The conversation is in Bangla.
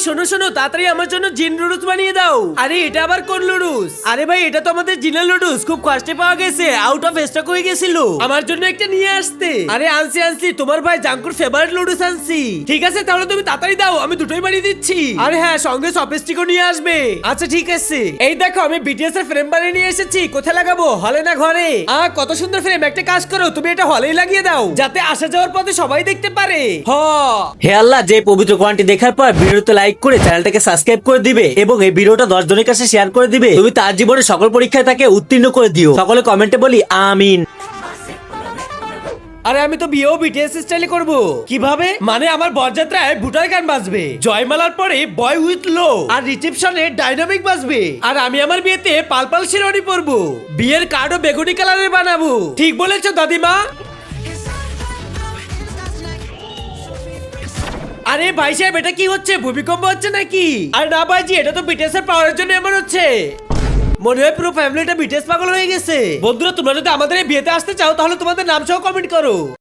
শোনো শোনো, তাড়াতাড়ি আমার জন্য জিন নুডলস বানিয়ে দাও। আরে এটা আবার কোন নুডলস? আরে ভাই এটা তো আমাদের জিনের নুডলস, খুব কষ্টে পাওয়া গেছে, আউট অফ স্টক হয়ে গেছিল। আমার জন্য একটা নিয়ে আসতে। আরে আনছি আনছি, তোমার ভাই জাঙ্কুর ফেভারিট নুডলস আনছি। ঠিক আছে তাহলে তুমি তাড়াতাড়ি দাও, আমি দুটোই বানিয়ে দিচ্ছি। আরে হ্যাঁ, সঙ্গে চপস্টিকও নিয়ে আসবে। আচ্ছা ঠিক আছে। এই দেখো আমি বিটিএস এর ফ্রেম বানিয়ে নিয়ে এসেছি। কোথায় লাগাবো, হলে না ঘরে? কত সুন্দর ফ্রেম, একটা কাজ করো তুমি এটা হলেই লাগিয়ে দাও, যাতে আসা যাওয়ার পথে সবাই দেখতে পারে। হে আল্লাহ, যে পবিত্র কোরআনটি দেখার পর ভিডিওতে লাইক করে চ্যানেলটাকে সাবস্ক্রাইব করে দিবে এবং এই ভিডিওটা 10 জনের কাছে শেয়ার করে দিবে, তুমি তার জীবনে সকল পরীক্ষায় তাকে উত্তীর্ণ করে দিও। সকলে কমেন্টে বলি আমিন। আরে আমি তো বিয়েও বিটিএস স্টাইলে করব। কিভাবে? মানে আমার বরযাত্রায় ভুটার গান বাজবে, জয়মালার পরে বয় উইথ লো, আর রিসেপশনে ডাইনামিক বাজবে, আর আমি আমার বিয়েতে পালপাল শেরওয়ানি পরবো। বিয়ের কার্ডও বেগুনি কালারের বানাবো। ঠিক বলেছো দাদিমা। আরে ভাই সাহেব এটা কি হচ্ছে, ভূমিকম্প হচ্ছে নাকি? আরে না ভাইজি, এটা তো বিটিএস এর পাওয়ারের জন্য এমন হচ্ছে। মনে হয় পুরো ফ্যামিলিটা বিটিএস পাগল হয়ে গেছে। বন্ধুরা তোমরা যদি আমাদের এই বিয়েতে আসতে চাও তাহলে তোমাদের নাম সহ কমেন্ট করো।